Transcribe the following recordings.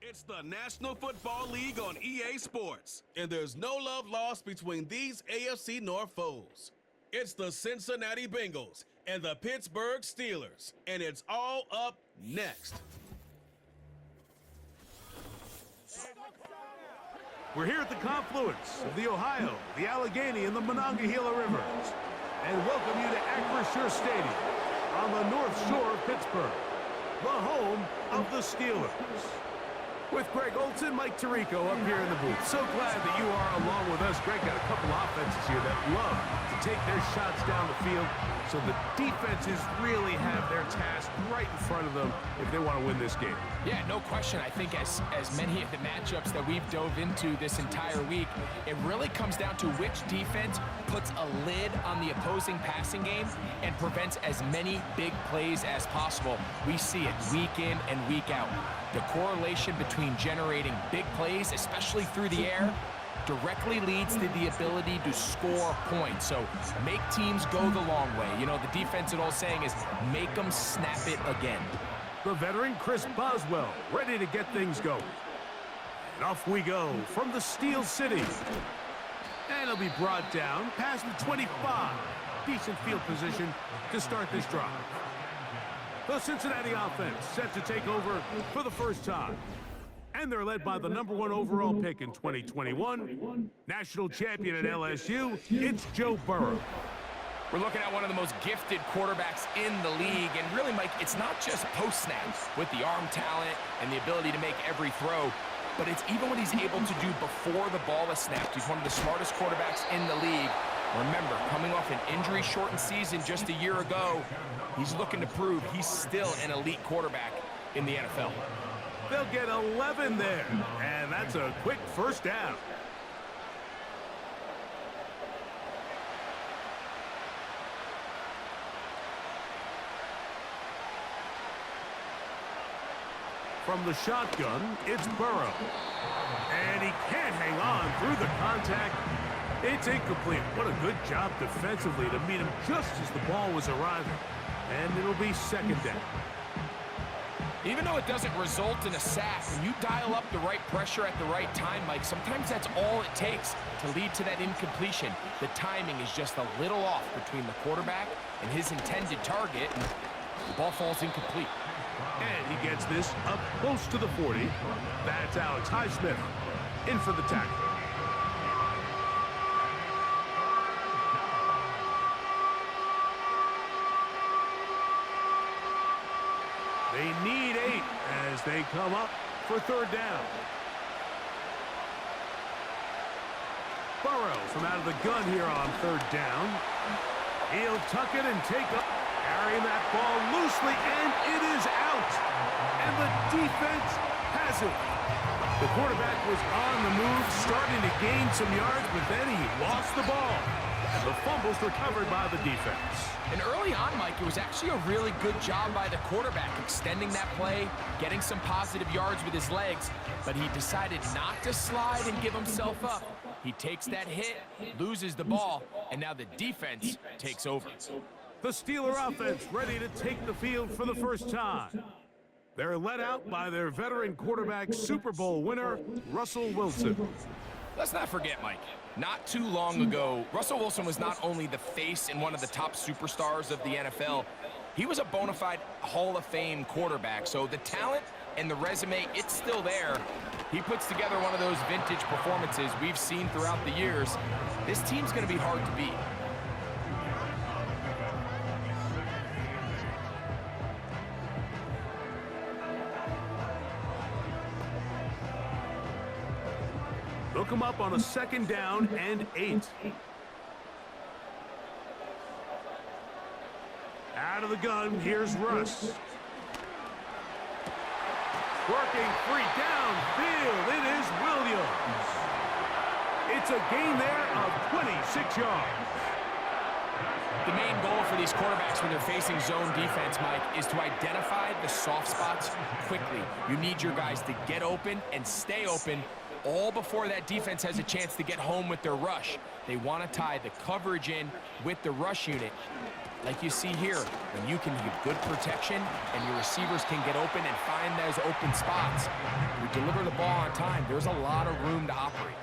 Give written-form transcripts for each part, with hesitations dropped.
It's the National Football League on EA Sports, and there's no love lost between these AFC North foes. It's the Cincinnati Bengals and the Pittsburgh Steelers, and it's all up next. We're here at the confluence of the Ohio, the Allegheny, and the Monongahela Rivers, and welcome you to Acrisure Stadium on the north shore of Pittsburgh, the home of the Steelers. With Greg Olson, Mike Tirico up here in the booth. So glad that you are along with us. Greg got a couple offenses here that love to take their shots down the field, so the defenses really have their task right in front of them if they want to win this game. Yeah, no question. I think as many of the matchups that we've dove into this entire week, it really comes down to which defense puts a lid on the opposing passing game and prevents as many big plays as possible. We see it week in and week out. The correlation between generating big plays, especially through the air, directly leads to the ability to score points. So make teams go the long way. You know, the defensive old saying is make them snap it again. The veteran Chris Boswell ready to get things going. And off we go from the Steel City. And it'll be brought down past the 25. Decent field position to start this drive. The Cincinnati offense set to take over for the first time. And they're led by the #1 overall pick in 2021, national champion at LSU, it's Joe Burrow. We're looking at one of the most gifted quarterbacks in the league, and really, Mike, it's not just post-snap with the arm talent and the ability to make every throw, but it's even what he's able to do before the ball is snapped. He's one of the smartest quarterbacks in the league. Remember, coming off an injury-shortened season just a year ago, he's looking to prove he's still an elite quarterback in the NFL. They'll get 11 there, and that's a quick first down. From the shotgun, it's Burrow. And he can't hang on through the contact. It's incomplete. What a good job defensively to meet him just as the ball was arriving. And it'll be second down. Even though it doesn't result in a sack, when you dial up the right pressure at the right time, Mike, sometimes that's all it takes to lead to that incompletion. The timing is just a little off between the quarterback and his intended target, and the ball falls incomplete. And he gets this up close to the 40. That's Alex Highsmith in for the tackle. They need 8 as they come up for third down. Burrow from out of the gun here on third down. He'll tuck it and take up, carrying that ball loosely, and it is out. And the defense has it. The quarterback was on the move, starting to gain some yards, but then he lost the ball. And the fumble's recovered by the defense. And early on, Mike, it was actually a really good job by the quarterback extending that play, getting some positive yards with his legs, but he decided not to slide and give himself up. He takes that hit, loses the ball, and now the defense takes over. The Steeler offense ready to take the field for the first time. They're led out by their veteran quarterback, Super Bowl winner, Russell Wilson. Let's not forget, Mike, not too long ago, Russell Wilson was not only the face and one of the top superstars of the NFL, he was a bona fide Hall of Fame quarterback. So the talent and the resume, it's still there. He puts together one of those vintage performances we've seen throughout the years. This team's going to be hard to beat. They'll come up on a second down and 8. Out of the gun, here's Russ. Working free downfield, it is Williams. It's a gain there of 26 yards. The main goal for these quarterbacks when they're facing zone defense, Mike, is to identify the soft spots quickly. You need your guys to get open and stay open all before that defense has a chance to get home with their rush. They want to tie the coverage in with the rush unit. like you see here, when you can get good protection and your receivers can get open and find those open spots, you deliver the ball on time, there's a lot of room to operate.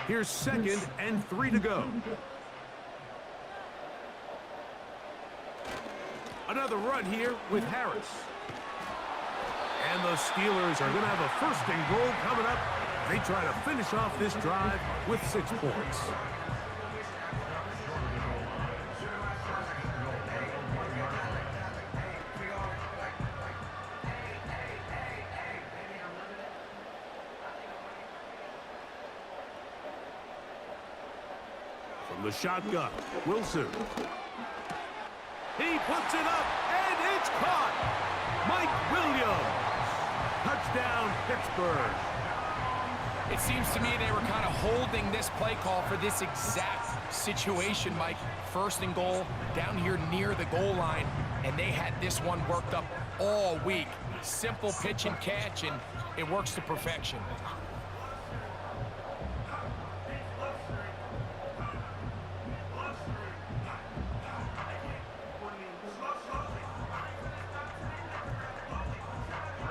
Here's 2nd and 3 to go. Another run here with Harris. And the Steelers are going to have a 1st and goal coming up. They try to finish off this drive with 6 points. From the shotgun, Wilson. He puts it up, and it's caught. Mike Williams. Touchdown, Pittsburgh. It seems to me they were kind of holding this play call for this exact situation, Mike. 1st and goal, down here near the goal line, and they had this one worked up all week. Simple pitch and catch, and it works to perfection.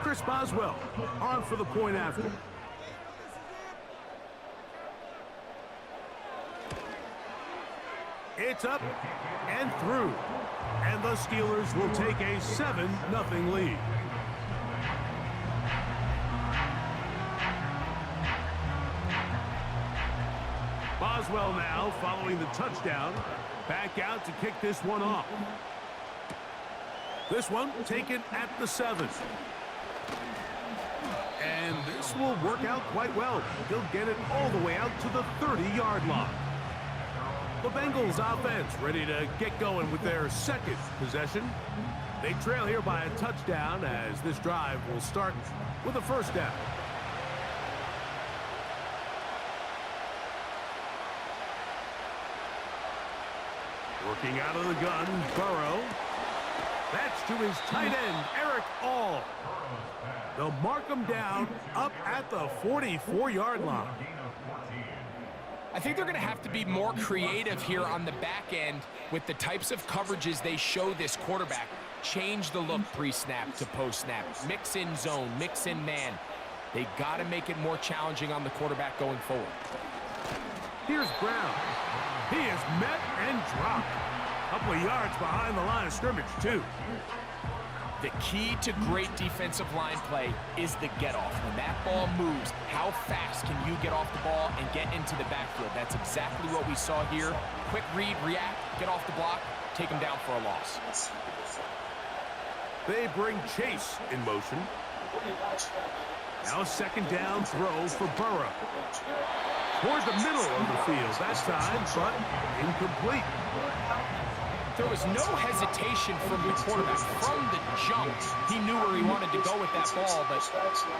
Chris Boswell on for the point after. It's up and through. And the Steelers will take a 7-0 lead. Boswell now following the touchdown. Back out to kick this one off. This one taken at the 7. And this will work out quite well. He'll get it all the way out to the 30-yard line. The Bengals offense ready to get going with their 2nd possession. They trail here by a touchdown as this drive will start with a 1st down. Working out of the gun, Burrow. That's to his tight end, Eric All. They'll mark him down up at the 44-yard line. I think they're going to have to be more creative here on the back end with the types of coverages they show this quarterback. Change the look pre-snap to post-snap. Mix in zone, mix in man. They got to make it more challenging on the quarterback going forward. Here's Brown. He is met and dropped. A couple of yards behind the line of scrimmage, too. The key to great defensive line play is the get-off. When that ball moves, how fast can you get off the ball and get into the backfield? That's exactly what we saw here. Quick read, react, get off the block, take him down for a loss. They bring Chase in motion. Now a 2nd down throw for Burrow. Toward the middle of the field that time, but incomplete. There was no hesitation from the quarterback. From the jump, he knew where he wanted to go with that ball, but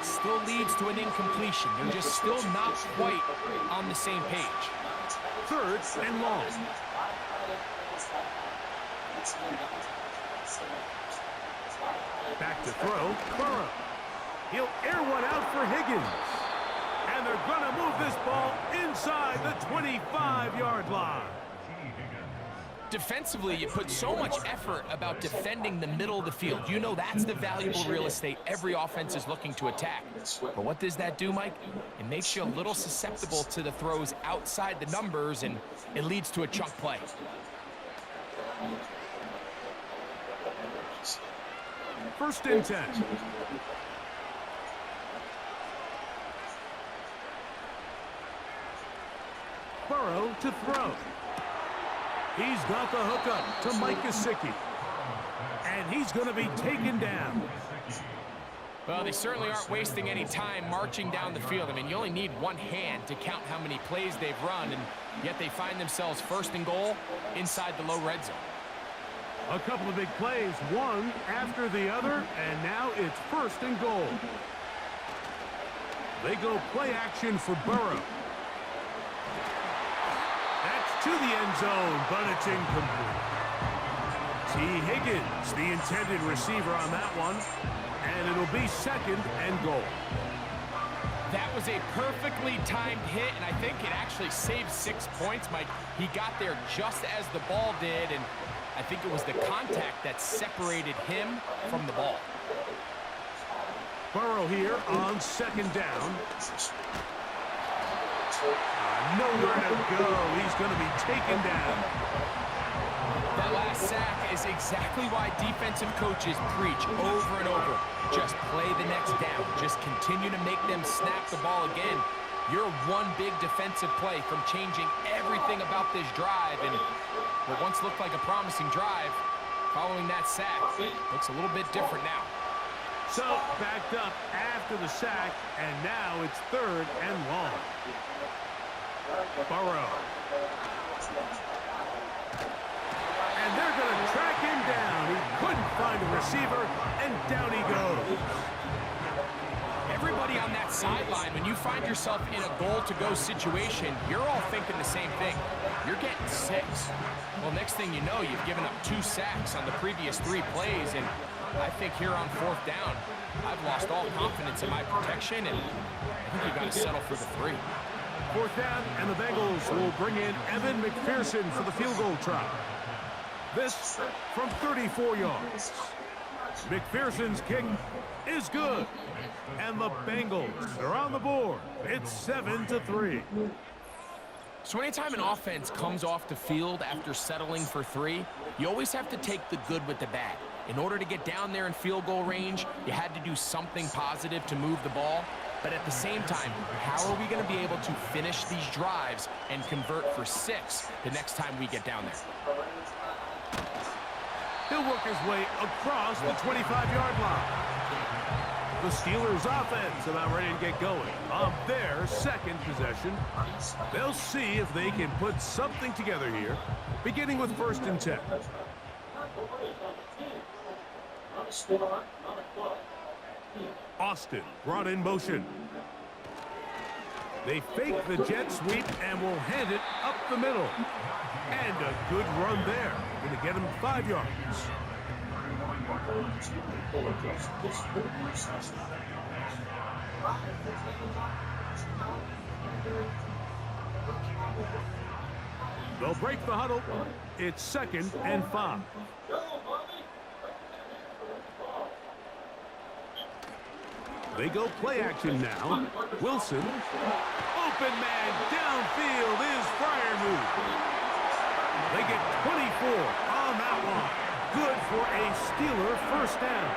still leads to an incompletion. They're just still not quite on the same page. 3rd and long. Back to throw, Burrow. He'll air one out for Higgins. And they're going to move this ball inside the 25-yard line. Defensively, you put so much effort about defending the middle of the field. You know that's the valuable real estate every offense is looking to attack. But what does that do, Mike? It makes you a little susceptible to the throws outside the numbers, and it leads to a chunk play. First and 10. Burrow to throw. He's got the hookup to Mike Gesicki. And he's going to be taken down. Well, they certainly aren't wasting any time marching down the field. I mean, you only need one hand to count how many plays they've run, and yet they find themselves 1st and goal inside the low red zone. A couple of big plays, one after the other, and now it's 1st and goal. They go play action for Burrow. To the end zone, but it's incomplete. T. Higgins, the intended receiver on that one. and it'll be 2nd and goal. That was a perfectly timed hit, and I think it actually saved 6 points, Mike. He got there just as the ball did, and I think it was the contact that separated him from the ball. Burrow here on 2nd down. Nowhere to go. He's going to be taken down. That last sack is exactly why defensive coaches preach over and over. Just play the next down. Just continue to make them snap the ball again. You're one big defensive play from changing everything about this drive. And what once looked like a promising drive, following that sack, looks a little bit different now. So, backed up after the sack, and now it's 3rd and long. Burrow. And they're going to track him down. He couldn't find a receiver, and down he goes. Everybody on that sideline, when you find yourself in a goal-to-go situation, you're all thinking the same thing. You're getting 6. Well, next thing you know, you've given up 2 sacks on the previous 3 plays, and I think here on 4th down, I've lost all confidence in my protection, and I think you've got to settle for the 3. 4th down, and the Bengals will bring in Evan McPherson for the field goal try. This from 34 yards. McPherson's kick is good. And the Bengals are on the board. It's 7-3. So anytime an offense comes off the field after settling for 3, you always have to take the good with the bad. In order to get down there in field goal range, you had to do something positive to move the ball. But at the same time, how are we going to be able to finish these drives and convert for 6 the next time we get down there? He'll work his way across the 25-yard line. The Steelers' offense about ready to get going on their 2nd possession. They'll see if they can put something together here, beginning with 1st and 10. Austin brought in motion. They fake the jet sweep and will hand it up the middle. And a good run there. Going to get him 5 yards. They'll break the huddle. It's 2nd and 5. They go play action now. Wilson. Open man downfield is Freiermuth. They get 24 on that one. Good for a Steeler 1st down.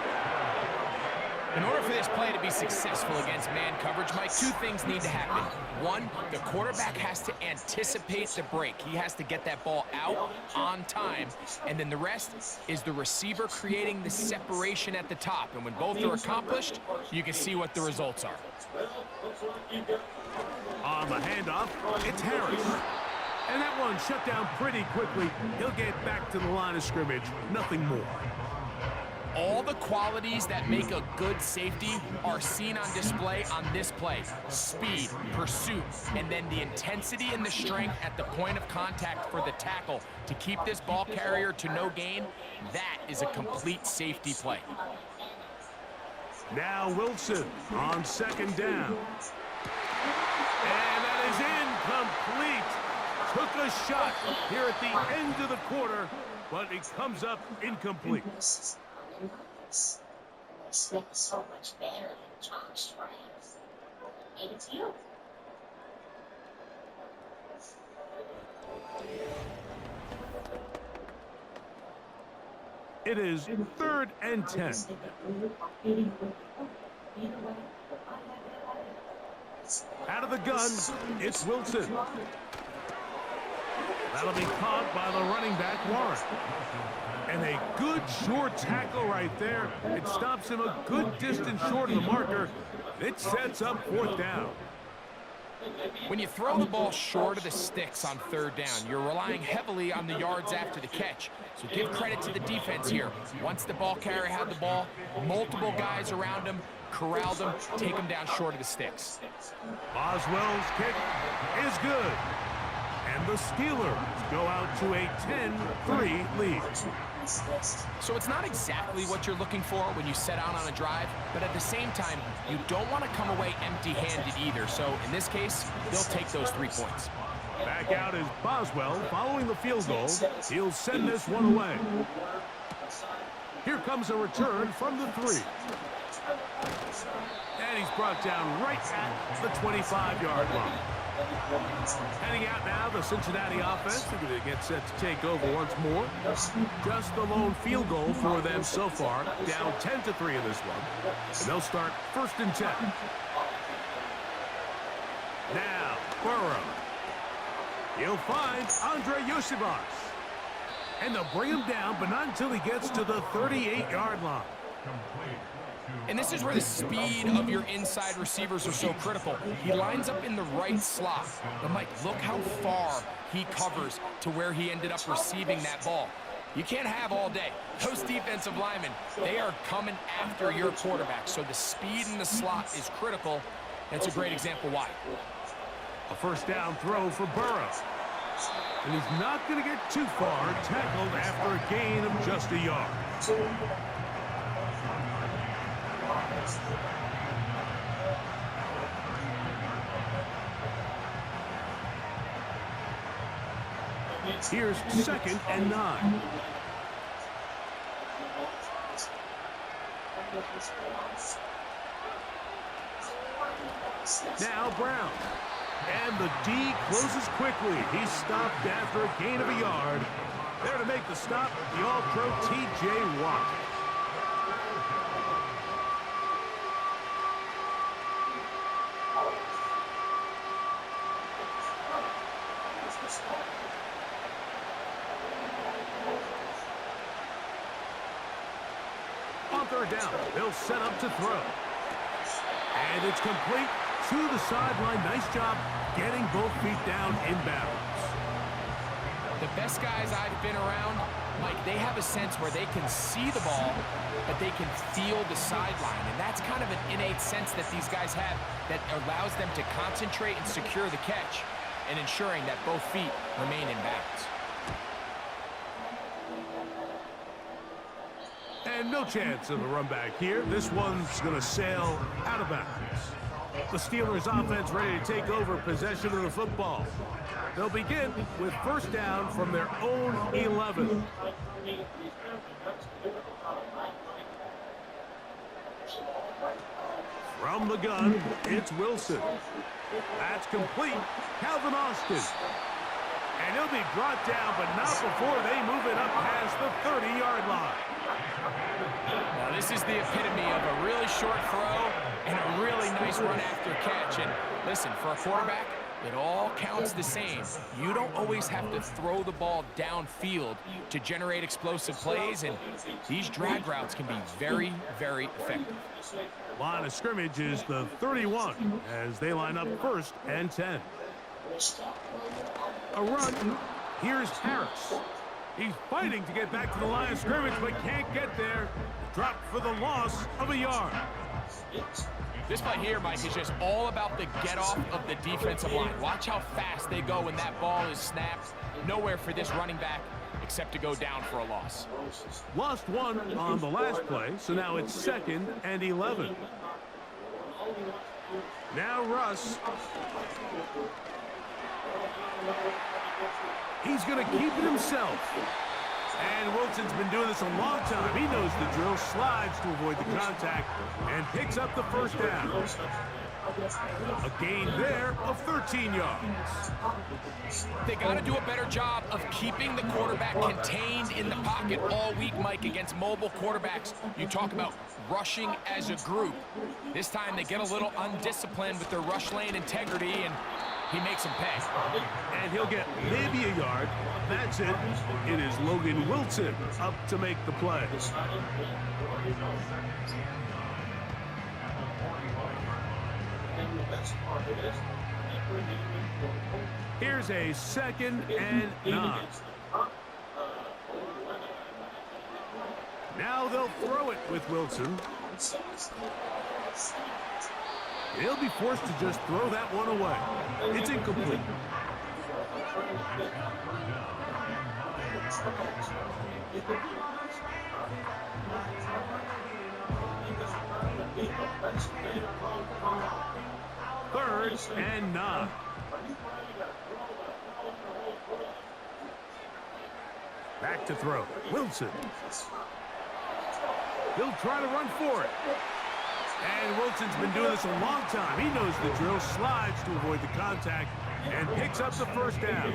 In order for this play to be successful against man coverage, Mike, 2 things need to happen. 1, the quarterback has to anticipate the break. He has to get that ball out on time. And then the rest is the receiver creating the separation at the top. And when both are accomplished, you can see what the results are. On the handoff, it's Harris. And that one shut down pretty quickly. He'll get back to the line of scrimmage. Nothing more. All the qualities that make a good safety are seen on display on this play. Speed, pursuit, and then the intensity and the strength at the point of contact for the tackle to keep this ball carrier to no gain. That is a complete safety play. Now Wilson on 2nd down. And that is incomplete. Took a shot here at the end of the quarter, but it comes up incomplete. This looks so much better than Josh Rams. Maybe it's you. It is 3rd and 10. Out of the gun, it's Wilson. That'll be caught by the running back, Warren. And a good short tackle right there. It stops him a good distance short of the marker. It sets up 4th down. When you throw the ball short of the sticks on 3rd down, you're relying heavily on the yards after the catch. So give credit to the defense here. Once the ball carrier had the ball, multiple guys around him, corralled him, take him down short of the sticks. Boswell's kick is good. And the Steelers go out to a 10-3 lead. So it's not exactly what you're looking for when you set out on a drive, but at the same time, you don't want to come away empty-handed either. So in this case, they'll take those 3 points. Back out is Boswell following the field goal. He'll send this one away. Here comes a return from the 3. And he's brought down right at the 25-yard line. Heading out now, the Cincinnati offense. They're going to get set to take over once more. Just the lone field goal for them so far. Down 10-3 in this one. And they'll start 1st and 10. Now, Burrow. He'll find Andre Yosibas. And they'll bring him down, but not until he gets to the 38-yard line. And this is where the speed of your inside receivers are so critical. He lines up in the right slot. But, Mike, look how far he covers to where he ended up receiving that ball. You can't have all day. Those defensive linemen, they are coming after your quarterback. So the speed in the slot is critical. That's a great example why. A 1st down throw for Burrow. And he's not going to get too far, tackled after a gain of just a yard. Here's 2nd and 9. Now Brown. And the D closes quickly. He's stopped after a gain of a yard. There to make the stop, the All-Pro T.J. Watt. On 3rd down, they'll set up to throw. And it's complete to the sideline. Nice job getting both feet down in bounds. The best guys I've been around, Mike, they have a sense where they can see the ball, but they can feel the sideline. And that's kind of an innate sense that these guys have that allows them to concentrate and secure the catch and ensuring that both feet remain in bounds. And no chance of a run back here. This one's going to sail out of bounds. The Steelers offense ready to take over possession of the football. They'll begin with 1st down from their own 11. From the gun, it's Wilson. That's complete. Calvin Austin. And he'll be brought down, but not before they move it up past the 30-yard line. Now, this is the epitome of a really short throw and a really nice run after catch. And listen, for a quarterback, it all counts the same. You don't always have to throw the ball downfield to generate explosive plays, and these drag routes can be very, very effective. Line of scrimmage is the 31 as they line up 1st and 10. A run. Here's Harris. He's fighting to get back to the line of scrimmage, but can't get there. Dropped for the loss of a yard. This play here, Mike, is just all about the get-off of the defensive line. Watch how fast they go when that ball is snapped. Nowhere for this running back except to go down for a loss. Lost one on the last play, so now it's 2nd and 11. Now Russ. He's going to keep it himself. And Wilson's been doing this a long time. He knows the drill. Slides to avoid the contact and picks up the 1st down. A gain there of 13 yards. They got to do a better job of keeping the quarterback contained in the pocket all week, Mike, against mobile quarterbacks. You talk about rushing as a group. This time they get a little undisciplined with their rush lane integrity, and he makes them pay. And he'll get maybe a yard. That's it. It is Logan Wilson up to make the play. Here's a 2nd and 9. Now they'll throw it with Wilson. He'll be forced to just throw that one away. It's incomplete. Third and 9. Back to throw. Wilson. He'll try to run for it. And Wilson's been doing this a long time. He knows the drill. Slides to avoid the contact and picks up the first down.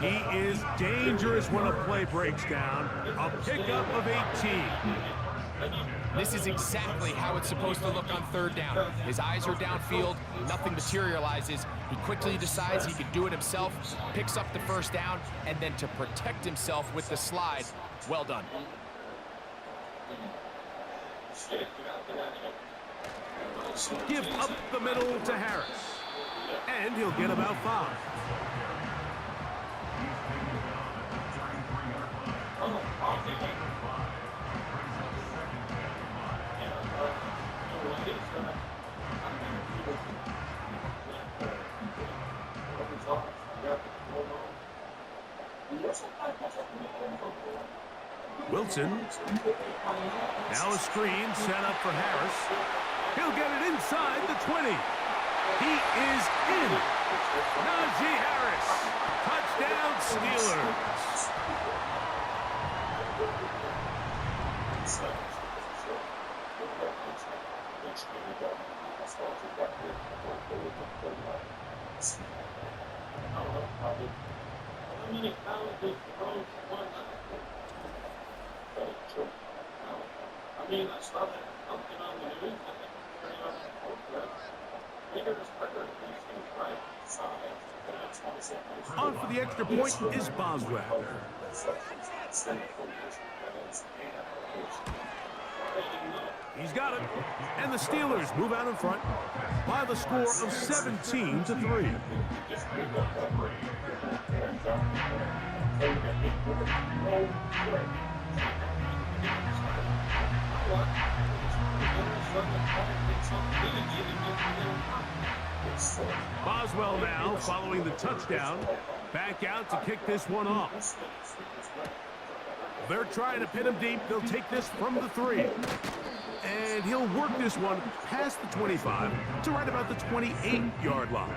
He is dangerous when a play breaks down. A pickup of 18. This is exactly how it's supposed to look on third down. His eyes are downfield, nothing materializes. He quickly decides he can do it himself, picks up the first down, and then to protect himself with the slide, well done. Give up the middle to Harris. And he'll get about 5. Wilson. Now a screen set up for Harris. He'll get it inside the 20. He is in. Najee Harris. Touchdown Steelers. On for the extra point is Boswell. He's got it. And the Steelers move out in front by the score of 17-3. Boswell now following the touchdown. Back out to kick this one off. They're trying to pin him deep. They'll take this from the 3. And he'll work this one past the 25 to right about the 28-yard line.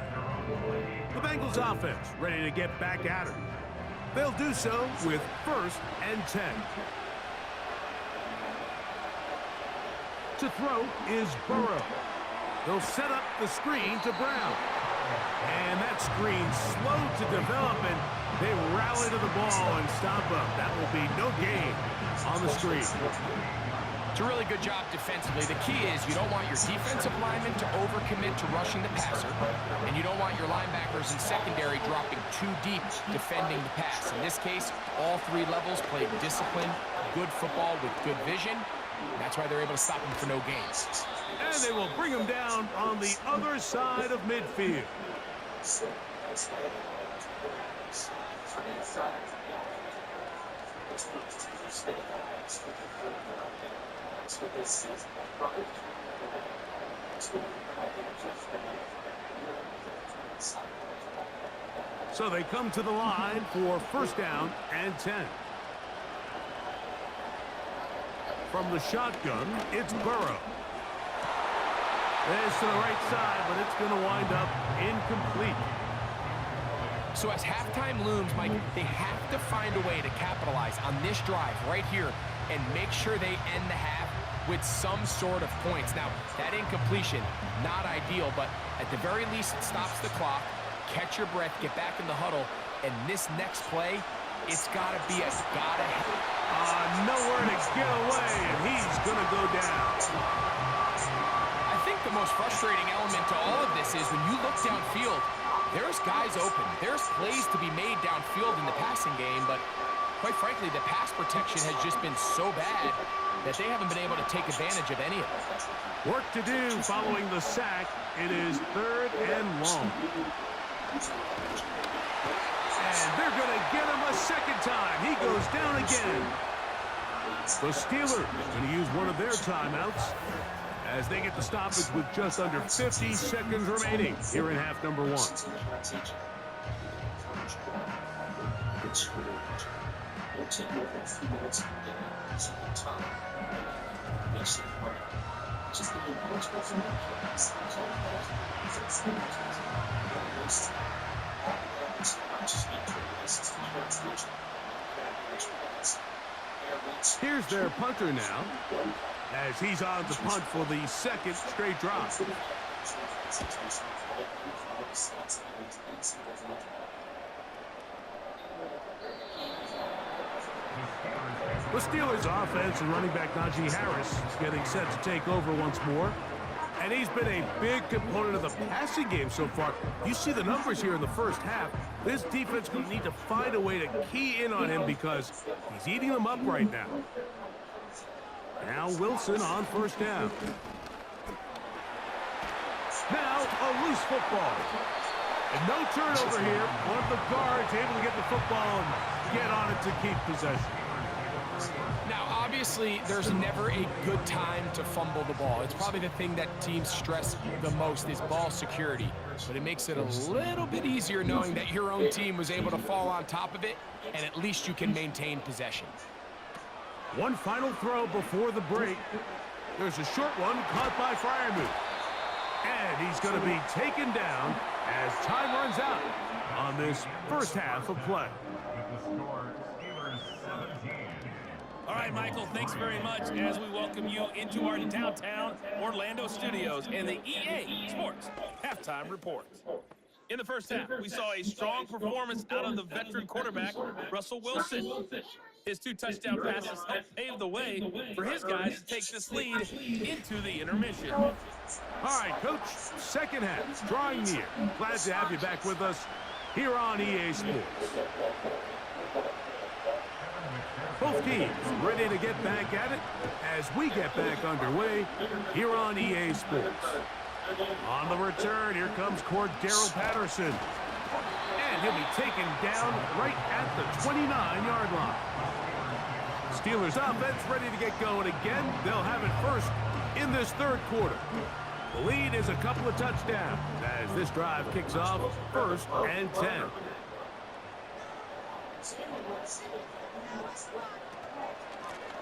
The Bengals offense ready to get back at him. They'll do so with 1st and 10. To throw is Burrow. They'll set up the screen to Brown. And that screen slow to develop, and they rally to the ball and stop him. That will be no gain on the screen. It's a really good job defensively. The key is you don't want your defensive linemen to overcommit to rushing the passer, and you don't want your linebackers and secondary dropping too deep defending the pass. In this case, all 3 levels played disciplined, good football with good vision. That's why they're able to stop him for no gains. And they will bring him down on the other side of midfield. So they come to the line for 1st down and 10. From the shotgun, it's Burrow. It's to the right side, but it's going to wind up incomplete. So as halftime looms, Mike, they have to find a way to capitalize on this drive right here and make sure they end the half with some sort of points. Now, that incompletion, not ideal, but at the very least, it stops the clock. Catch your breath, get back in the huddle, and this next play, it's got to be a gotta. Nowhere to get away, and he's going to go down. I think the most frustrating element to all of this is when you look downfield, there's guys open. There's plays to be made downfield in the passing game, but quite frankly, the pass protection has just been so bad that they haven't been able to take advantage of any of it. Work to do following the sack. It is 3rd and long. And they're going to get him a second time. He goes down again. The Steelers going to use one of their timeouts as they get the stoppage with just under 50 seconds remaining here in half number 1. Here's their punter now, as he's on the punt for the second straight drop. The Steelers' offense and running back Najee Harris is getting set to take over once more. And he's been a big component of the passing game so far. You see the numbers here in the first half. This defense is going to need to find a way to key in on him because he's eating them up right now. Now Wilson on first down. Now a loose football. And no turnover here. One of the guards able to get the football and get on it to keep possession. Now, obviously, there's never a good time to fumble the ball. It's probably the thing that teams stress the most is ball security. But it makes it a little bit easier knowing that your own team was able to fall on top of it, and at least you can maintain possession. One final throw before the break. There's a short one caught by Freiermuth. And he's going to be taken down as time runs out on this first half of play. All right, Michael, thanks very much as we welcome you into our downtown Orlando studios and the EA Sports Halftime Report. In the first half, we saw a strong performance out of the veteran quarterback, Russell Wilson. His 2 touchdown passes helped pave the way for his guys to take this lead into the intermission. All right, Coach, second half, drawing near. Glad to have you back with us here on EA Sports. Both teams ready to get back at it as we get back underway here on EA Sports. On the return, here comes Cordero Patterson. And he'll be taken down right at the 29-yard line. Steelers offense ready to get going again. They'll have it first in this third quarter. The lead is a couple of touchdowns as this drive kicks off 1st and 10.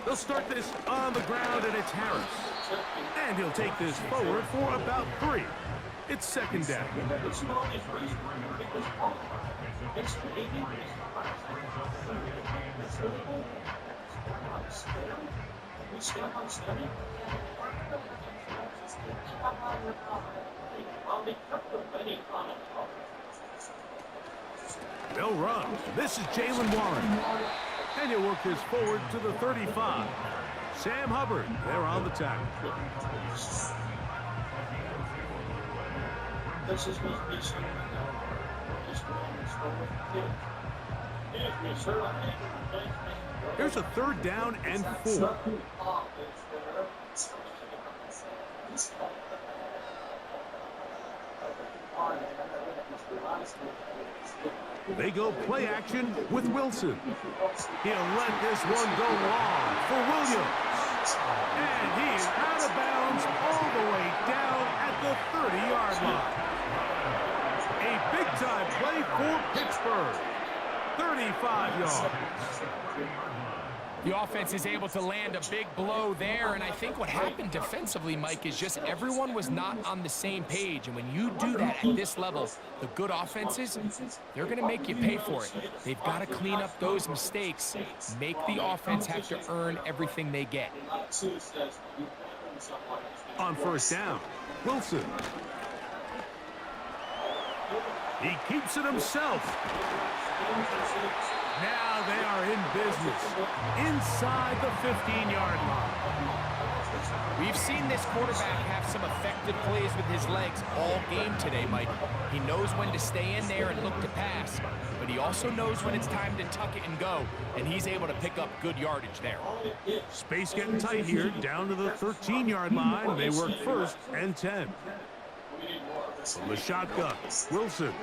They'll start this on the ground, and it's Harris. And he'll take this forward for about 3. It's second down. They'll run. This is Jalen Warren. And he'll work this forward to the 35. Sam Hubbard, they're on the tackle. Here's a 3rd down and 4. They go play action with Wilson. He'll let this one go long for Williams. And he is out of bounds all the way down at the 30-yard line. A big-time play for Pittsburgh. 35 yards. The offense is able to land a big blow there, and I think what happened defensively, Mike, is just everyone was not on the same page. And when you do that at this level, the good offenses, they're going to make you pay for it. They've got to clean up those mistakes, make the offense have to earn everything they get. On first down, Wilson. He keeps it himself. Now they are in business inside the 15-yard line. We've seen this quarterback have some effective plays with his legs all game today, Mike. He knows when to stay in there and look to pass, but he also knows when it's time to tuck it and go, and he's able to pick up good yardage there. Space getting tight here, down to the 13-yard line. They work 1st and 10. From the shotgun, Wilson.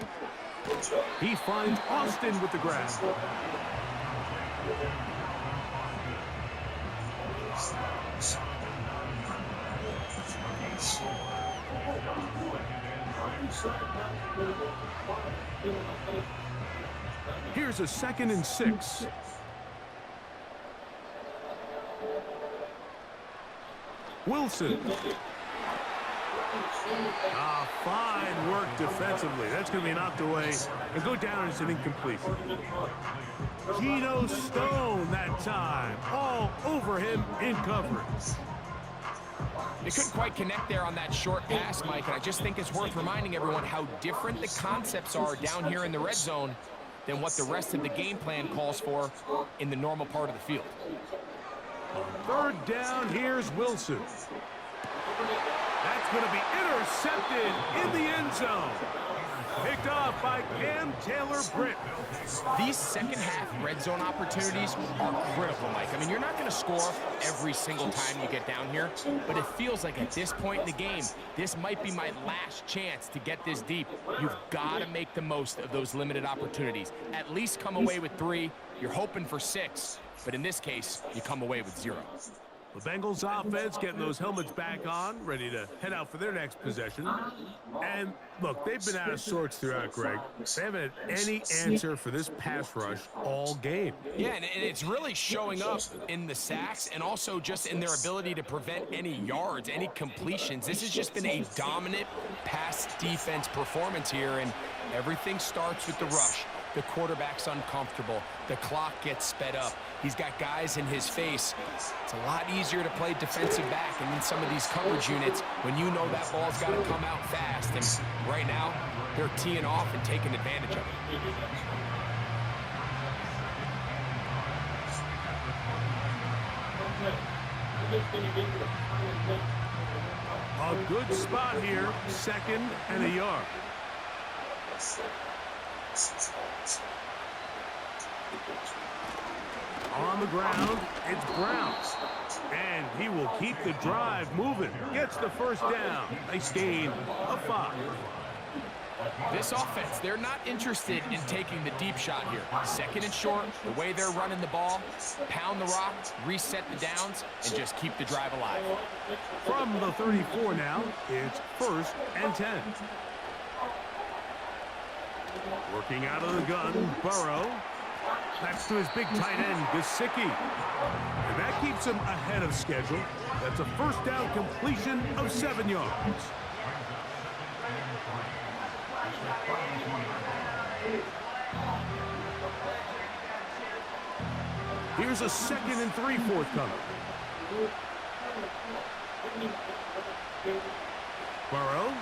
He finds Austin with the grab. Here's a 2nd and 6. Wilson. Fine work defensively. That's going to be knocked away and go down as an incompletion. Geno Stone that time. All over him in coverage. They couldn't quite connect there on that short pass, Mike, and I just think it's worth reminding everyone how different the concepts are down here in the red zone than what the rest of the game plan calls for in the normal part of the field. Third down, here's Wilson. That's going to be intercepted in the end zone. Picked off by Cam Taylor-Britt. These second-half red zone opportunities are critical, Mike. I mean, you're not going to score every single time you get down here, but it feels like at this point in the game, this might be my last chance to get this deep. You've got to make the most of those limited opportunities. At least come away with 3. You're hoping for 6, but in this case, you come away with 0. The Bengals offense getting those helmets back on, ready to head out for their next possession. And look, they've been out of sorts throughout, Greg. They haven't had any answer for this pass rush all game. Yeah, and it's really showing up in the sacks and also just in their ability to prevent any yards, any completions. This has just been a dominant pass defense performance here, and everything starts with the rush. The quarterback's uncomfortable. The clock gets sped up. He's got guys in his face. It's a lot easier to play defensive back and in some of these coverage units when you know that ball's got to come out fast. And right now, they're teeing off and taking advantage of it. A good spot here, 2nd and a yard. On the ground, it's Brown. And he will keep the drive moving. Gets the first down. Nice gain of 5. This offense, they're not interested in taking the deep shot here. 2nd and short, the way they're running the ball, pound the rock, reset the downs, and just keep the drive alive. From the 34 now, it's 1st and 10. Working out of the gun, Burrow. That's to his big tight end, Gesicki. And that keeps him ahead of schedule. That's a first down completion of 7 yards. Here's a 2nd and 3 forthcoming. Burrow.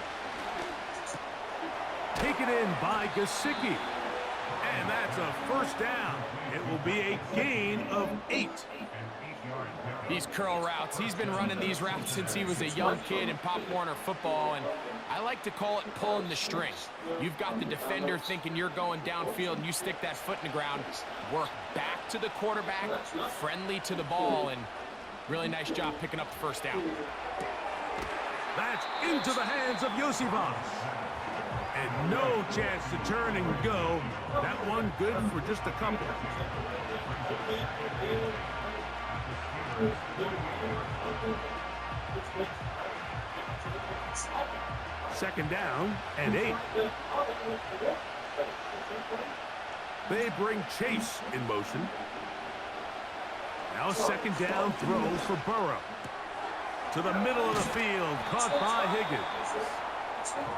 Taken in by Gesicki. And that's a first down. It will be a gain of 8. These curl routes, he's been running these routes since he was a young kid in Pop Warner football, and I like to call it pulling the string. You've got the defender thinking you're going downfield, and you stick that foot in the ground, work back to the quarterback, friendly to the ball, and really nice job picking up the first down. That's into the hands of Yosivas. And no chance to turn and go. That one good for just a couple. Second down and 8. They bring Chase in motion. Now a 2nd down throw for Burrow. To the middle of the field, caught by Higgins.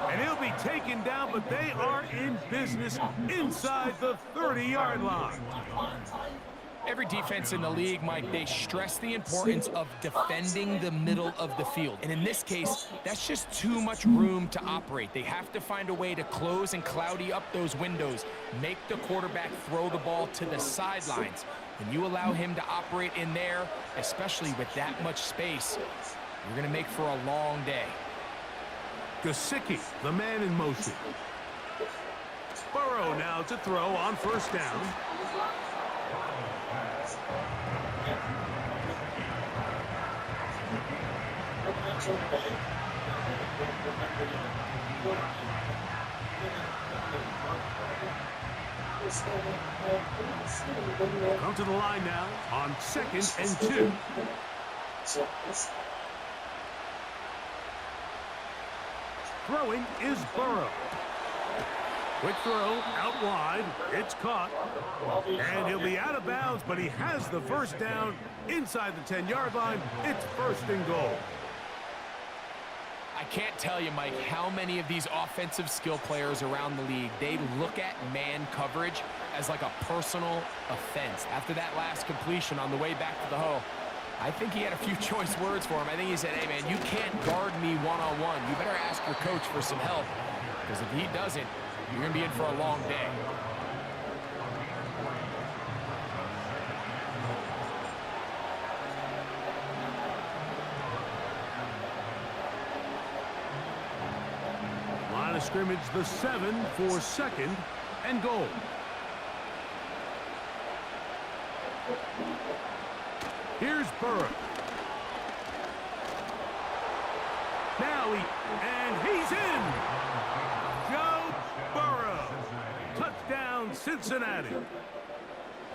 And he'll be taken down, but they are in business inside the 30-yard line. Every defense in the league, Mike, they stress the importance of defending the middle of the field. And in this case, that's just too much room to operate. They have to find a way to close and cloudy up those windows, make the quarterback throw the ball to the sidelines. When you allow him to operate in there, especially with that much space, you're going to make for a long day. Gesicki, the man in motion. Burrow now to throw on first down. Come to the line now on 2nd and 2. Throwing is Burrow. Quick throw out wide. It's caught. And he'll be out of bounds, but he has the first down inside the 10-yard line. It's 1st and goal. I can't tell you, Mike, how many of these offensive skill players around the league, they look at man coverage as like a personal offense. After that last completion on the way back to the hole, I think he had a few choice words for him. I think he said, hey, man, you can't guard me one-on-one. You better ask your coach for some help, because if he doesn't, you're going to be in for a long day. Line of scrimmage, the 7 for 2nd and goal. Here's Burrow. Now he's in. Joe Burrow. Touchdown, Cincinnati.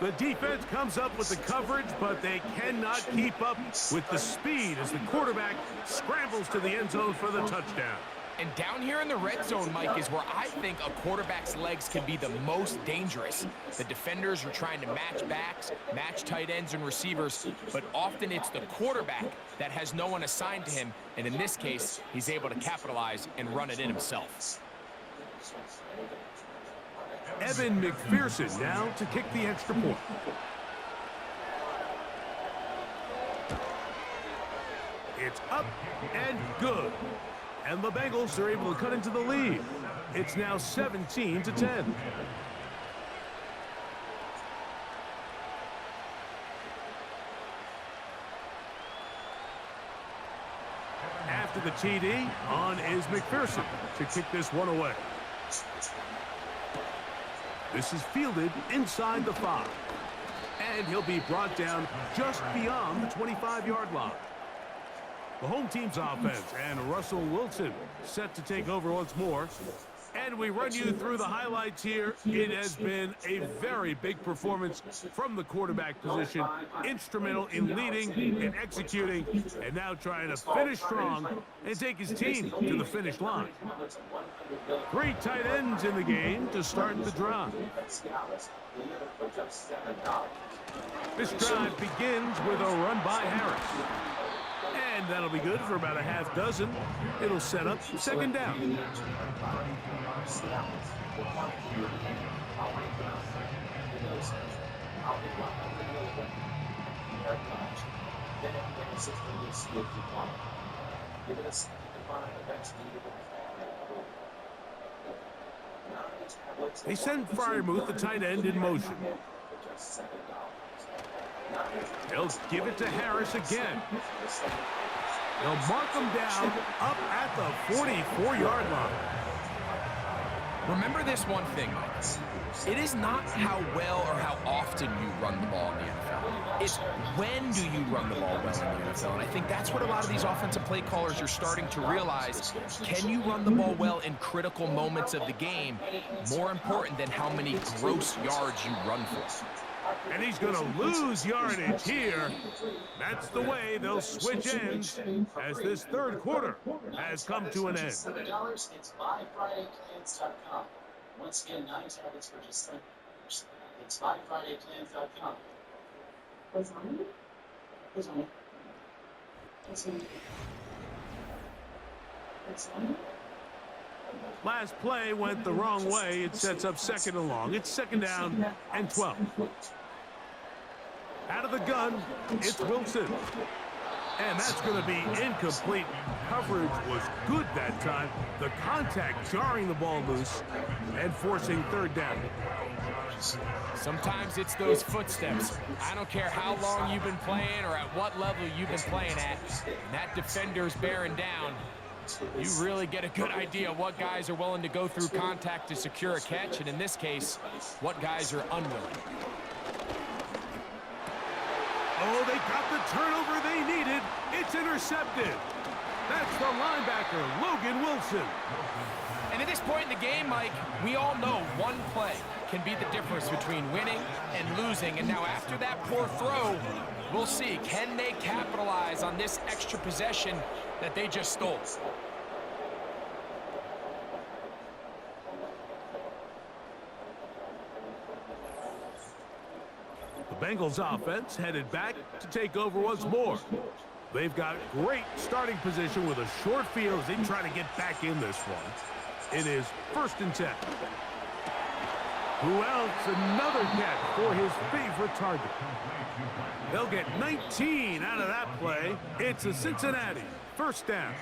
The defense comes up with the coverage, but they cannot keep up with the speed as the quarterback scrambles to the end zone for the touchdown. And down here in the red zone, Mike, is where I think a quarterback's legs can be the most dangerous. The defenders are trying to match backs, match tight ends and receivers, but often it's the quarterback that has no one assigned to him, and in this case, he's able to capitalize and run it in himself. Evan McPherson now to kick the extra point. It's up and good. And the Bengals are able to cut into the lead. It's now 17-10. After the TD, on is McPherson to kick this one away. This is fielded inside the 5. And he'll be brought down just beyond the 25-yard line. The home team's offense, and Russell Wilson set to take over once more. And we run you through the highlights here. It has been a very big performance from the quarterback position. Instrumental in leading and executing, and now trying to finish strong and take his team to the finish line. 3 tight ends in the game to start the drive. This drive begins with a run by Harris. And that'll be good for about a half dozen. It'll set up 2nd down. They send Freiermuth, the tight end, in motion. They'll give it to Harris again. They'll mark him down up at the 44-yard line. Remember this one thing, Mike. It is not how well or how often you run the ball in the NFL. It's when do you run the ball well in the NFL. And I think that's what a lot of these offensive play callers are starting to realize. Can you run the ball well in critical moments of the game? More important than how many gross yards you run for. And he's going to lose yardage here. That's the way they'll switch ends as this 3rd quarter has come to an end. $7. It's buyfridayplans.com. Once again, 9 tablets for just $7. It's buyfridayplans.com. What's on it? What's on it? What's on it? What's on it? Last play went the wrong way. It sets up 2nd and long. It's 2nd down and 12. Out of the gun, it's Wilson. And that's going to be incomplete. Coverage was good that time. The contact jarring the ball loose and forcing 3rd down. Sometimes it's those footsteps. I don't care how long you've been playing or at what level you've been playing at. And that defender's bearing down. You really get a good idea of what guys are willing to go through contact to secure a catch, and in this case, what guys are unwilling. Oh, they got the turnover they needed. It's intercepted. That's the linebacker, Logan Wilson. And at this point in the game, Mike, we all know one play can be the difference between winning and losing. And now after that poor throw, we'll see, can they capitalize on this extra possession that they just stole? The Bengals offense headed back to take over once more. They've got great starting position with a short field as they try to get back in this one. It is 1st and 10. Who else? Another catch for his favorite target. They'll get 19 out of that play. It's a Cincinnati 1st down.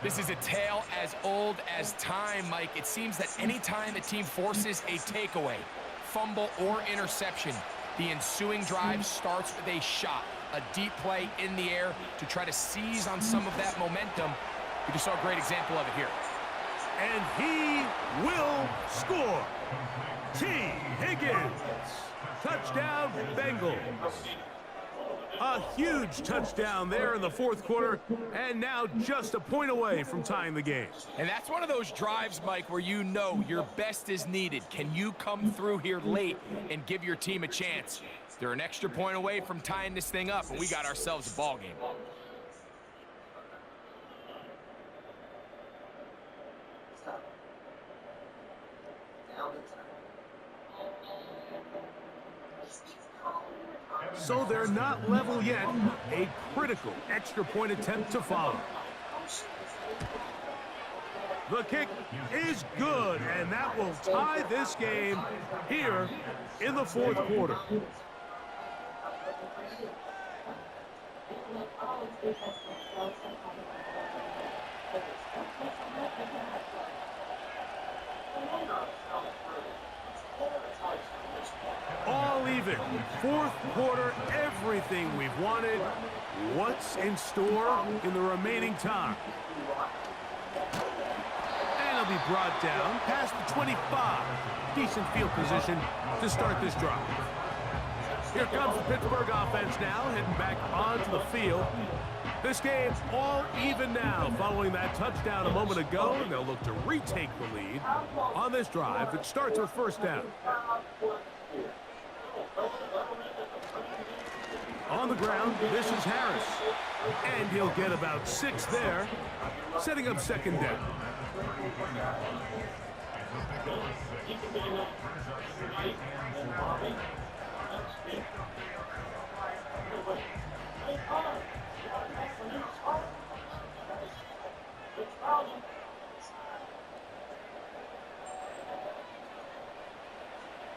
This is a tale as old as time, Mike. It seems that any time a team forces a takeaway, fumble, or interception, the ensuing drive starts with a shot, a deep play in the air to try to seize on some of that momentum. We just saw a great example of it here. And he will score. T. Higgins. Touchdown, Bengals. A huge touchdown there in the 4th quarter, and now just a point away from tying the game. And that's one of those drives, Mike, where you know your best is needed. Can you come through here late and give your team a chance? They're an extra point away from tying this thing up, and we got ourselves a ball game. So they're not level yet. A critical extra point attempt to follow. The kick is good, and that will tie this game here in the 4th quarter. All even. 4th quarter, everything we've wanted. What's in store in the remaining time? And it'll be brought down past the 25. Decent field position to start this drive. Here comes the Pittsburgh offense now, heading back onto the field. This game all even now following that touchdown a moment ago, and they'll look to retake the lead on this drive that starts with 1st down. On the ground, this is Harris. And he'll get about 6 there, setting up 2nd down.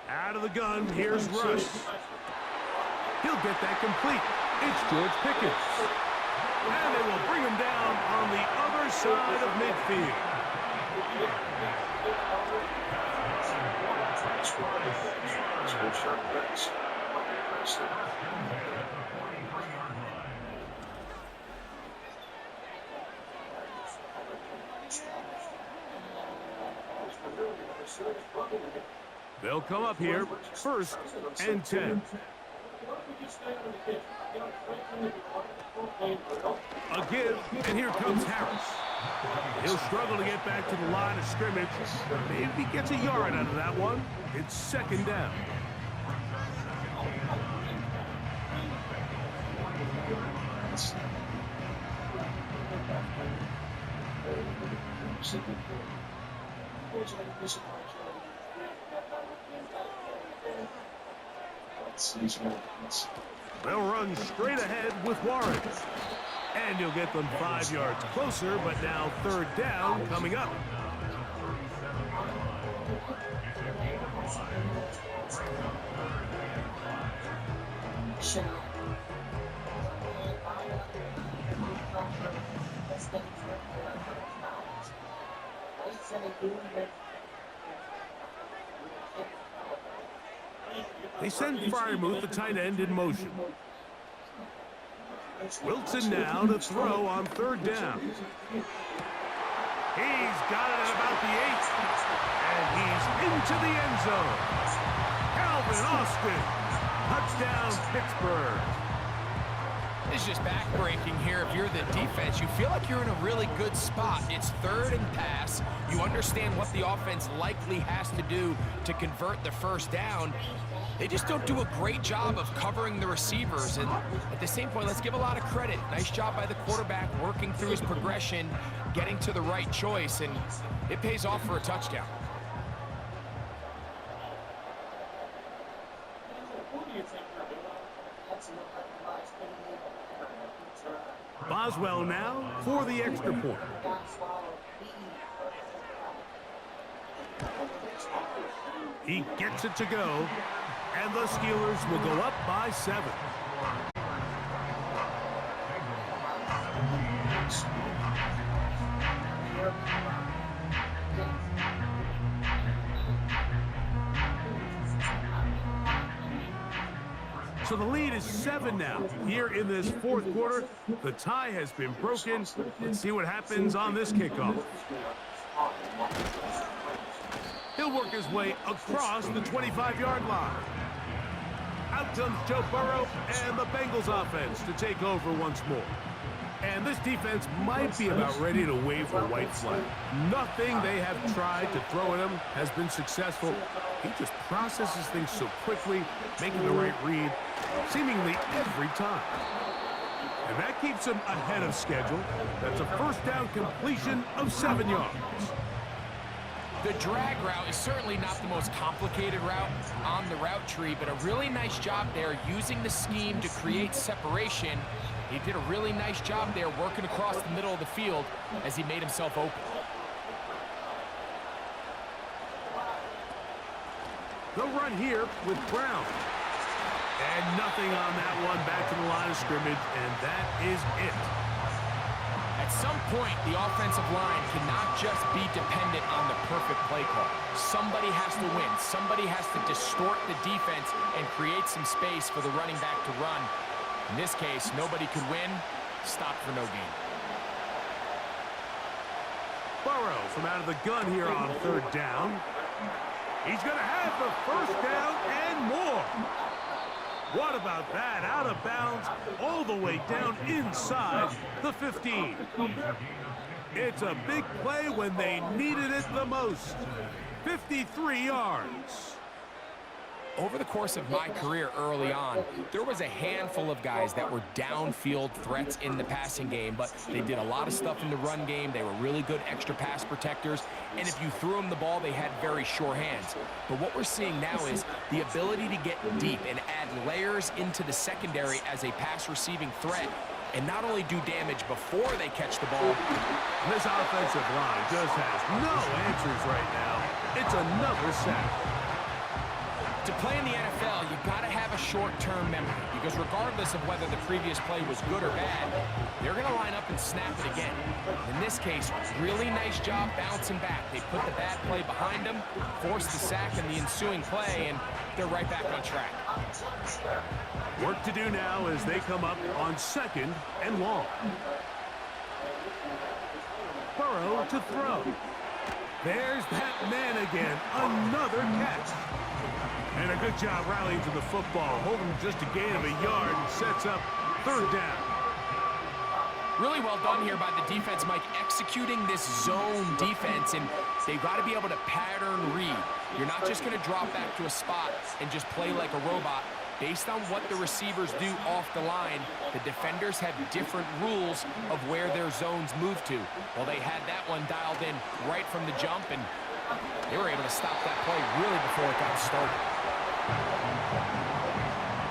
Out of the gun, here's Russ. He'll get that complete. It's George Pickens. And they will bring him down on the other side of midfield. They'll come up here, 1st and 10. A give, and here comes Harris. He'll struggle to get back to the line of scrimmage. Maybe gets a yard out of that one. It's 2nd down. They'll run straight ahead with Warren. And he'll get them 5 yards closer, but now 3rd down coming up. They send Fryermuth, the tight end, in motion. Wilson now to throw on 3rd down. He's got it at about the 8. And he's into the end zone. Calvin Austin. Touchdown, Pittsburgh. It's just back-breaking here. If you're the defense, you feel like you're in a really good spot. It's 3rd and pass. You understand what the offense likely has to do to convert the 1st down. They just don't do a great job of covering the receivers. And at the same point, let's give a lot of credit. Nice job by the quarterback working through his progression, getting to the right choice, and it pays off for a touchdown. Boswell now for the extra point. He gets it to go, and the Steelers will go up by 7. So the lead is 7 now. Here in this fourth quarter, the tie has been broken. Let's see what happens on this kickoff. He'll work his way across the 25-yard line. Out comes Joe Burrow and the Bengals offense to take over once more. And this defense might be about ready to wave a white flag. Nothing they have tried to throw at him has been successful. He just processes things so quickly, making the right read, seemingly every time. And that keeps him ahead of schedule. That's a first down completion of 7 yards. The drag route is certainly not the most complicated route on the route tree, but a really nice job there using the scheme to create separation. He did a really nice job there working across the middle of the field as he made himself open. The run here with Brown. And nothing on that one, back to the line of scrimmage, and that is it. At some point, the offensive line cannot just be dependent on the perfect play call. Somebody has to win. Somebody has to distort the defense and create some space for the running back to run. In this case, nobody could win. Stop for no gain. Burrow from out of the gun here on third down. He's going to have the first down and more. What about that? Out of bounds, all the way down inside the 15. It's a big play when they needed it the most. 53 yards. Over the course of my career early on, there was a handful of guys that were downfield threats in the passing game, but they did a lot of stuff in the run game. They were really good extra pass protectors, and if you threw them the ball, they had very sure hands. But what we're seeing now is the ability to get deep and add layers into the secondary as a pass receiving threat, and not only do damage before they catch the ball. This offensive line just has no answers right now. It's another sack. To play in the NFL, you've got to have a short-term memory, because regardless of whether the previous play was good or bad, they're going to line up and snap it again. In this case, really nice job bouncing back. They put the bad play behind them, forced the sack in the ensuing play, and they're right back on track. Work to do now as they come up on 2nd and long. Burrow to throw. There's that man again. Another catch. And a good job rallying to the football. Holding just a gain of a yard and sets up third down. Really well done here by the defense, Mike, executing this zone defense, and they've got to be able to pattern read. You're not just going to drop back to a spot and just play like a robot. Based on what the receivers do off the line, the defenders have different rules of where their zones move to. Well, they had that one dialed in right from the jump, and they were able to stop that play really before it got started.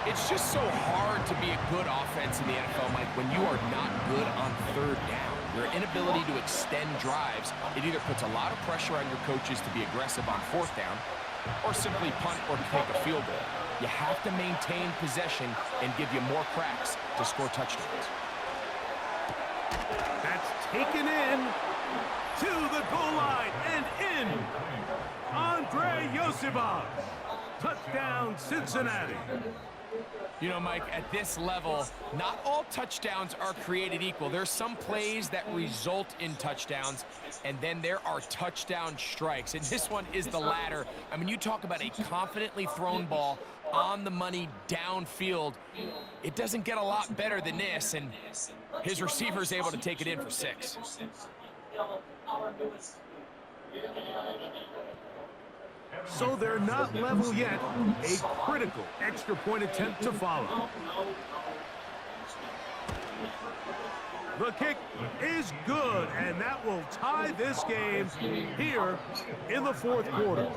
It's just so hard to be a good offense in the NFL, Mike, when you are not good on third down. Your inability to extend drives, it either puts a lot of pressure on your coaches to be aggressive on fourth down or simply punt or take a field goal. You have to maintain possession and give you more cracks to score touchdowns. That's taken in to the goal line and in. Andre Yosibov. Touchdown, Cincinnati. You know, Mike, at this level, not all touchdowns are created equal. There's some plays that result in touchdowns, and then there are touchdown strikes, and this one is the latter. I mean, you talk about a confidently thrown ball on the money downfield. It doesn't get a lot better than this, and his receiver's able to take it in for 6. So they're not level yet. A critical extra point attempt to follow. The kick is good, and that will tie this game here in the fourth quarter.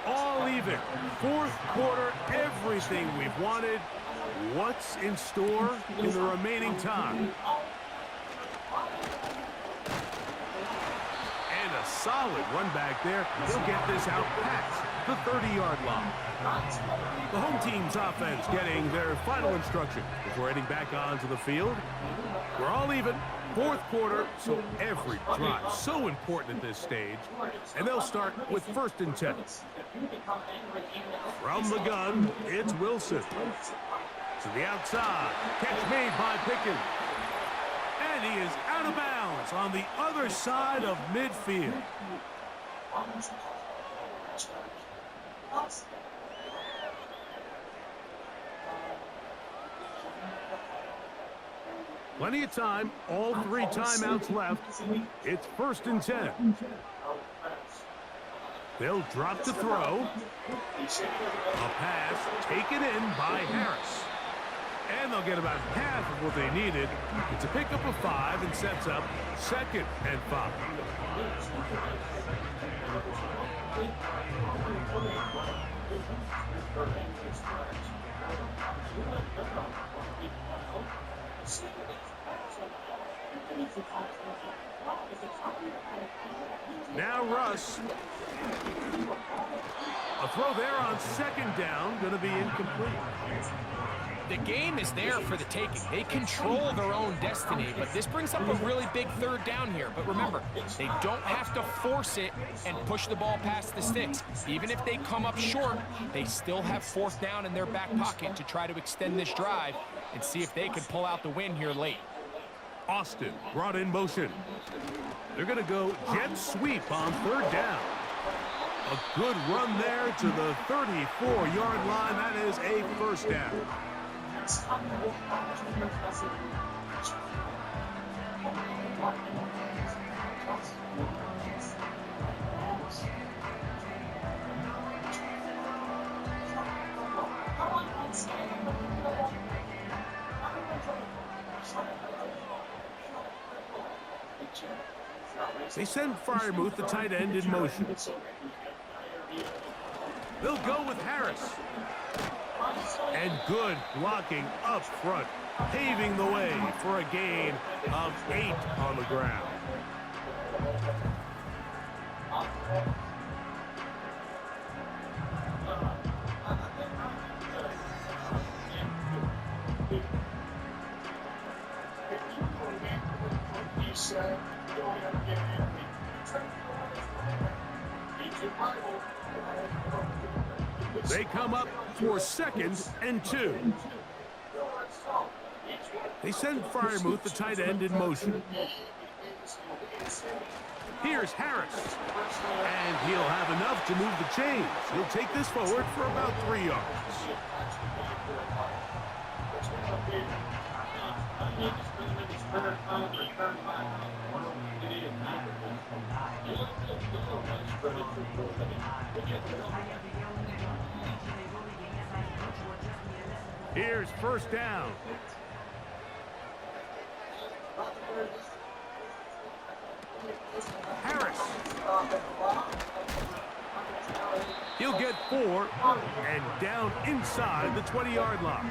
All even. Fourth quarter, everything we've wanted. What's in store in the remaining time? And a solid run back there. He'll get this out past the 30-yard line. The home team's offense getting their final instruction before heading back onto the field. We're all even. Fourth quarter, so every drive so important at this stage. And they'll start with 1st and 10. From the gun, it's Wilson. To the outside, catch made by Pickens. And he is out of bounds on the other side of midfield. Plenty of time, all 3 timeouts left. It's 1st and 10. They'll drop to throw. A pass taken in by Harris. And they'll get about half of what they needed. It's a pickup of 5 and sets up 2nd and 5. Now Russ. A throw there on 2nd down, going to be incomplete. The game is there for the taking. They control their own destiny, but this brings up a really big 3rd down here. But remember, they don't have to force it and push the ball past the sticks. Even if they come up short, they still have 4th down in their back pocket to try to extend this drive and see if they can pull out the win here late. Austin brought in motion. They're going to go jet sweep on 3rd down. A good run there to the 34-yard line. That is a 1st down. They send Freiermuth, the tight end, in motion. They'll go with Harris. And good blocking up front, paving the way for a gain of 8 on the ground. They come up for 2nd and 2. They send Freiermuth, the tight end, in motion. Here's Harris. And he'll have enough to move the chains. He'll take this forward for about 3 yards. Here's 1st down. Harris. He'll get 4 and down inside the 20-yard line.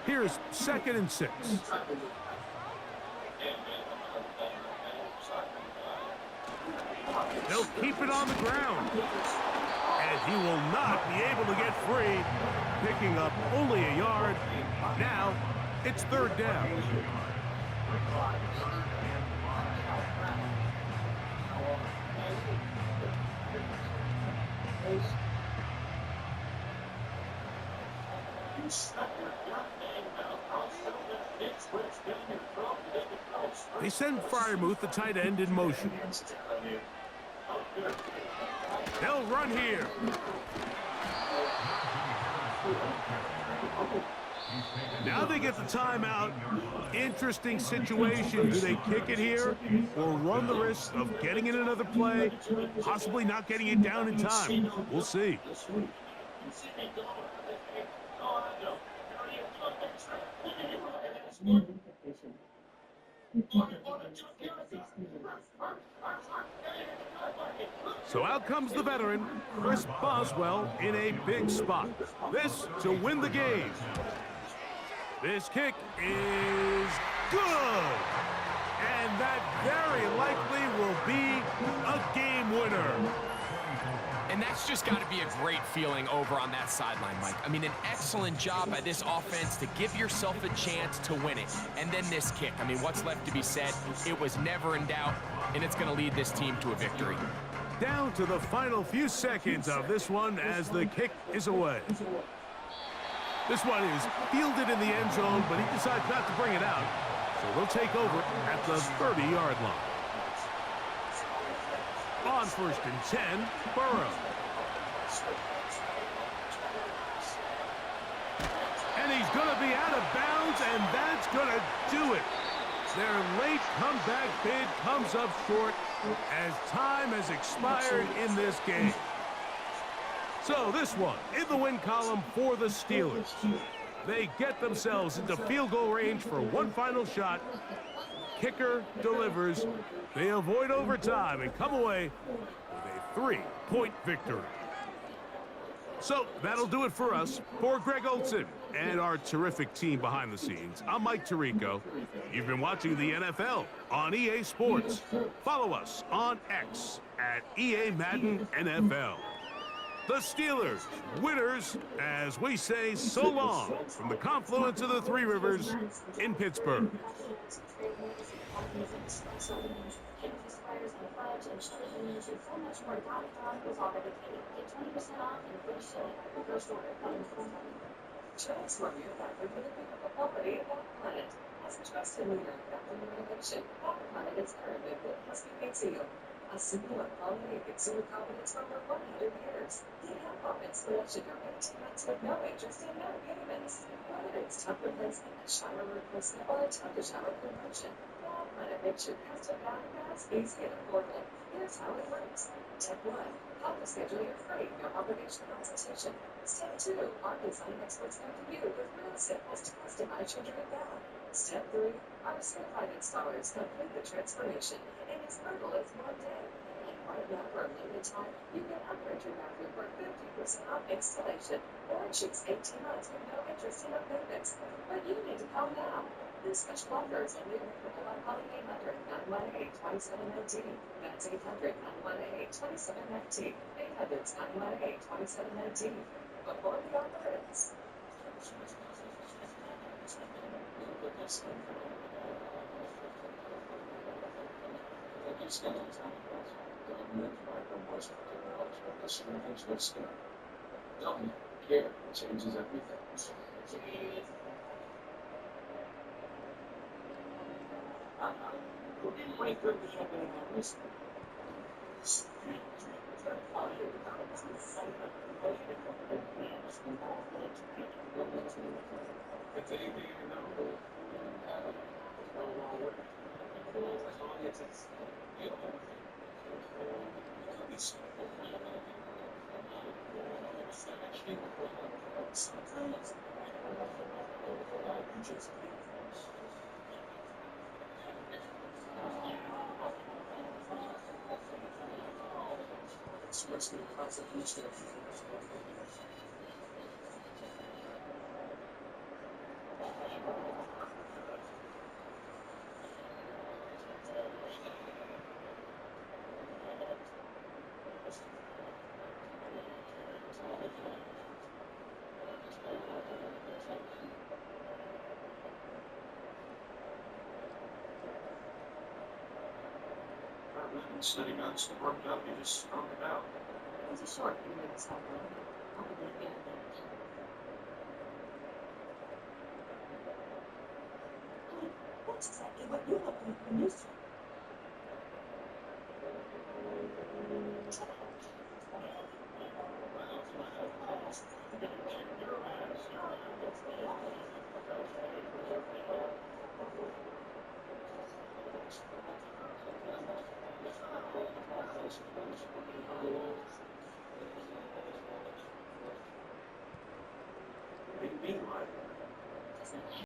Here's 2nd and 6. They'll keep it on the ground. And he will not be able to get free, picking up only a yard. Now, it's 3rd down. They send Freiermuth, the tight end, in motion. They'll run here. Now they get the timeout. Interesting situation. Do they kick it here or run the risk of getting in another play, possibly not getting it down in time? We'll see. So out comes the veteran, Chris Boswell, in a big spot. This to win the game. This kick is good. And that very likely will be a game winner. And that's just got to be a great feeling over on that sideline, Mike. I mean, an excellent job by this offense to give yourself a chance to win it. And then this kick. I mean, what's left to be said? It was never in doubt, and it's going to lead this team to a victory. Down to the final few seconds of this one as the kick is away. This one is fielded in the end zone, but he decides not to bring it out. So they'll take over at the 30-yard line. On 1st and 10, Burrow. And he's going to be out of bounds, and that's going to do it. Their late comeback bid comes up short as time has expired in this game. So this one in the win column for the Steelers. They get themselves into field goal range for one final shot. Kicker delivers. They avoid overtime and come away with a 3-point victory. So that'll do it for us. For Greg Olson and our terrific team behind the scenes, I'm Mike Tirico. You've been watching the NFL on EA Sports. Follow us on X at EA Madden NFL. The Steelers, winners, as we say so long from the confluence of the Three Rivers in Pittsburgh. Transform your factory for the beautiful property of that planet. As a trusted leader in factory renovation, that planet is currently with Husky Paint Seal. A simple and quality consumer confidence for over 100 years. The Performance selection of 18 months with no interest and no payments. Whether it's tub replacement, a shower replacement, or a tub-to-shower conversion, that planet makes your custom bath gas easy and affordable. Here's how it works. Step 1. How to schedule your free, no obligation consultation. Step 2. Our design experts come to you with real samples to customize your dream bath. Step 3. Our certified installers complete the transformation in as little as 1 day. And right now, for a limited time, you can upgrade your bathroom for 50% off installation or choose 18 months with no interest and no payments. But you need to call now. This special offer is only available by calling 800-918-2719. That's 800-918-2719. 800-918-2719. Before the offer ends. Don't care. It changes everything. Sitting on some worked up, you just strung it out. It was a short few minutes, probably the end. That's exactly what you look like when you